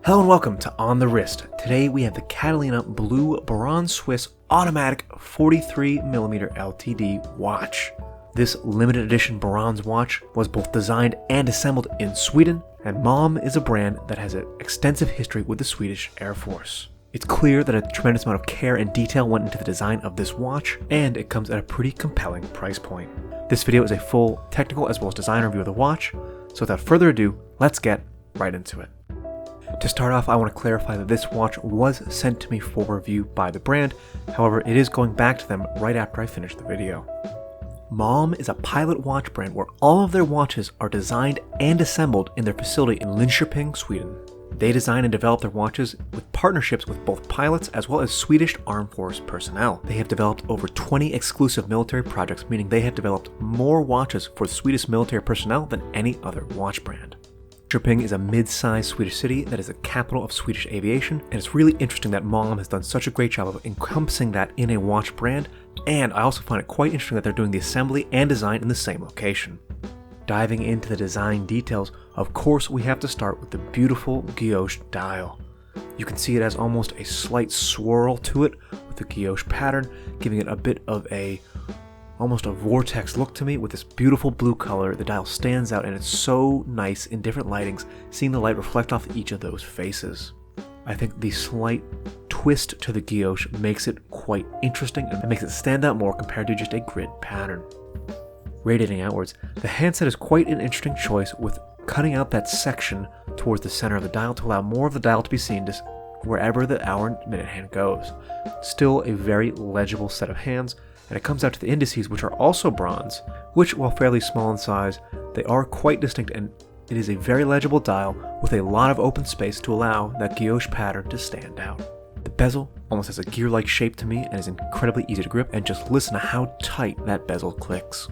Hello and welcome to On the Wrist. Today we have the Catalina Blue Bronze Swiss Automatic 43mm LTD watch. This limited edition bronze watch was both designed and assembled in Sweden, and Malm is a brand that has an extensive history with the Swedish Air Force. It's clear that a tremendous amount of care and detail went into the design of this watch, and it comes at a pretty compelling price point. This video is a full technical as well as design review of the watch, so without further ado, let's get right into it. To start off, I want to clarify that this watch was sent to me for review by the brand, however it is going back to them right after I finish the video. Malm is a pilot watch brand where all of their watches are designed and assembled in their facility in Linköping, Sweden. They design and develop their watches with partnerships with both pilots as well as Swedish Armed Force personnel. They have developed over 20 exclusive military projects, meaning they have developed more watches for Swedish military personnel than any other watch brand. Linköping is a mid-sized Swedish city that is the capital of Swedish aviation, and it's really interesting that Malm has done such a great job of encompassing that in a watch brand, and I also find it quite interesting that they're doing the assembly and design in the same location. Diving into the design details, of course we have to start with the beautiful guilloche dial. You can see it has almost a slight swirl to it with the guilloche pattern, giving it a bit of almost a vortex look to me with this beautiful blue color. The dial stands out and it's so nice in different lightings, seeing the light reflect off each of those faces. I think the slight twist to the guilloche makes it quite interesting and makes it stand out more compared to just a grid pattern. Radiating outwards, the handset is quite an interesting choice with cutting out that section towards the center of the dial to allow more of the dial to be seen wherever the hour and minute hand goes. Still a very legible set of hands, and it comes out to the indices, which are also bronze, which, while fairly small in size, they are quite distinct, and it is a very legible dial with a lot of open space to allow that guilloche pattern to stand out. The bezel almost has a gear-like shape to me and is incredibly easy to grip, and just listen to how tight that bezel clicks.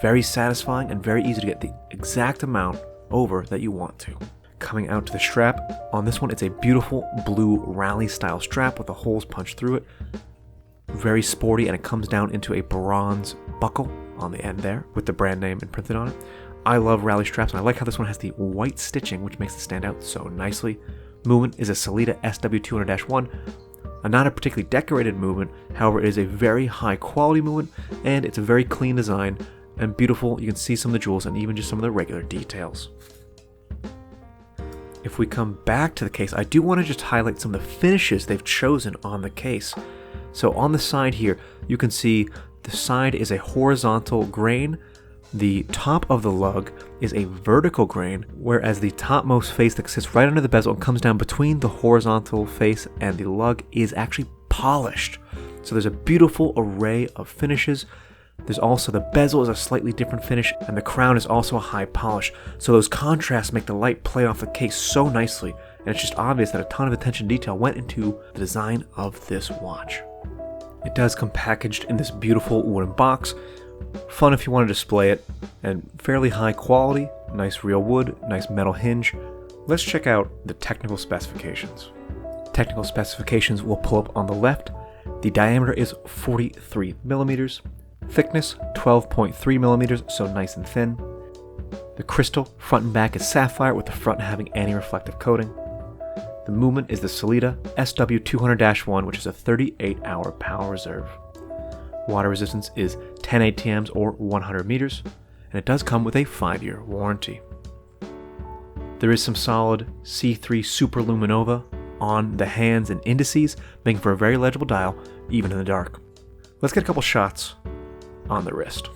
Very satisfying and very easy to get the exact amount over that you want to. Coming out to the strap, on this one it's a beautiful blue rally style strap with the holes punched through it. Very sporty, and it comes down into a bronze buckle on the end there with the brand name imprinted on it. I love rally straps, and I like how this one has the white stitching, which makes it stand out so nicely. Movement is a Salida SW200-1, not a particularly decorated movement, however it is a very high quality movement, and it's a very clean design and beautiful. You can see some of the jewels and even just some of the regular details. If we come back to the case, I do want to just highlight some of the finishes they've chosen on the case. So on the side here, you can see the side is a horizontal grain, the top of the lug is a vertical grain, whereas the topmost face that sits right under the bezel and comes down between the horizontal face and the lug is actually polished. So there's a beautiful array of finishes. There's also the bezel is a slightly different finish, and the crown is also a high polish. So those contrasts make the light play off the case so nicely, and it's just obvious that a ton of attention to detail went into the design of this watch. It does come packaged in this beautiful wooden box. Fun if you want to display it, and fairly high quality, nice real wood, nice metal hinge. Let's check out the technical specifications. Technical specifications will pull up on the left. The diameter is 43 millimeters. Thickness 12.3 millimeters, so nice and thin. The crystal front and back is sapphire, with the front having anti-reflective coating. The movement is the Salida SW200-1, which is a 38-hour power reserve. Water resistance is 10 ATMs or 100 meters, and it does come with a 5-year warranty. There is some solid C3 superluminova on the hands and indices, making for a very legible dial, even in the dark. Let's get a couple shots on the wrist.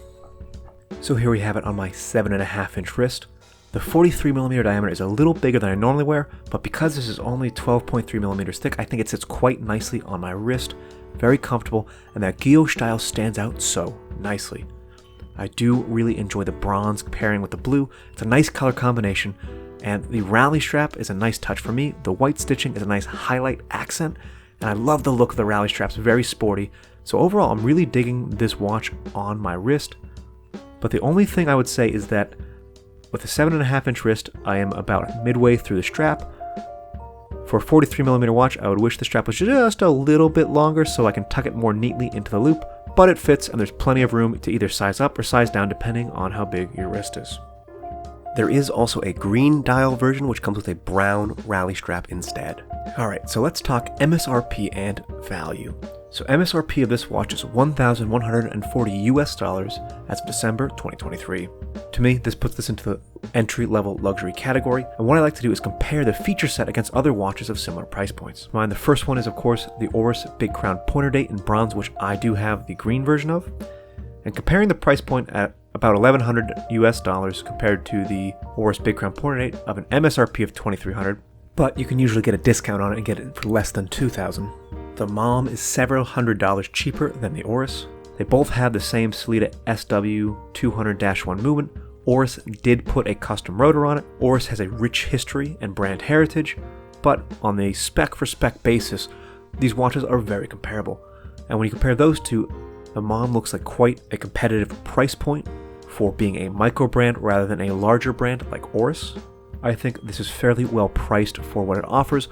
So here we have it on my 7.5-inch wrist. The 43mm diameter is a little bigger than I normally wear, but because this is only 12.3mm thick, I think it sits quite nicely on my wrist, very comfortable, and that guilloche style stands out so nicely. I do really enjoy the bronze pairing with the blue. It's a nice color combination, and the rally strap is a nice touch for me. The white stitching is a nice highlight accent, and I love the look of the rally straps, very sporty. So overall, I'm really digging this watch on my wrist, but the only thing I would say is that with a 7.5-inch wrist, I am about midway through the strap. For a 43mm watch, I would wish the strap was just a little bit longer so I can tuck it more neatly into the loop, but it fits and there's plenty of room to either size up or size down depending on how big your wrist is. There is also a green dial version which comes with a brown rally strap instead. Alright, so let's talk MSRP and value. So MSRP of this watch is $1,140 as of December 2023. To me, this puts this into the entry-level luxury category, and what I like to do is compare the feature set against other watches of similar price points. The first one is of course the OntheWrist Big Crown Pointer Date in bronze, which I do have the green version of, and comparing the price point at about $1,100 compared to the OntheWrist Big Crown Pointer Date of an MSRP of $2,300, but you can usually get a discount on it and get it for less than $2,000. The Malm is several $100s cheaper than the OntheWrist. They both have the same Catalina SW200-1 movement. OntheWrist did put a custom rotor on it. OntheWrist has a rich history and brand heritage, but on the spec for spec basis, these watches are very comparable. And when you compare those two, the Malm looks like quite a competitive price point for being a micro brand rather than a larger brand like OntheWrist. I think this is fairly well priced for what it offers.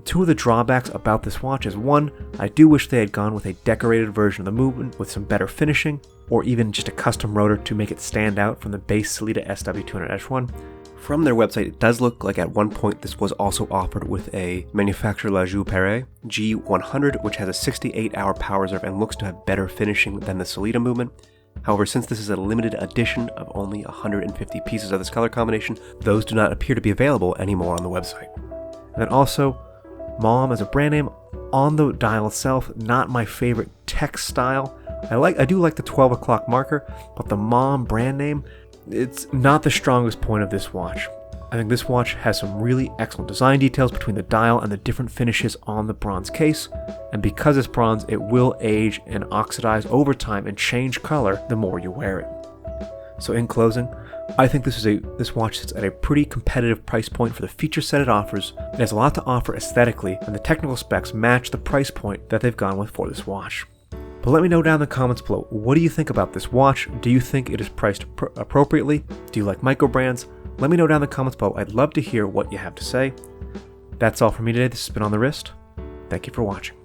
Two of the drawbacks about this watch is, one, I do wish they had gone with a decorated version of the movement with some better finishing, or even just a custom rotor to make it stand out from the base Catalina SW200-1. From their website, it does look like at one point this was also offered with a manufacturer La Joux Perret G100, which has a 68-hour power reserve and looks to have better finishing than the Catalina movement. However, since this is a limited edition of only 150 pieces of this color combination, those do not appear to be available anymore on the website. And then also, Malm as a brand name, on the dial itself, not my favorite text style. I do like the 12 o'clock marker, but the Malm brand name, it's not the strongest point of this watch. I think this watch has some really excellent design details between the dial and the different finishes on the bronze case, and because it's bronze, it will age and oxidize over time and change color the more you wear it. So in closing, I think this watch sits at a pretty competitive price point for the feature set it offers. It has a lot to offer aesthetically, and the technical specs match the price point that they've gone with for this watch. But let me know down in the comments below, what do you think about this watch? Do you think it is priced appropriately? Do you like micro brands? Let me know down in the comments below. I'd love to hear what you have to say. That's all for me today. This has been On The Wrist. Thank you for watching.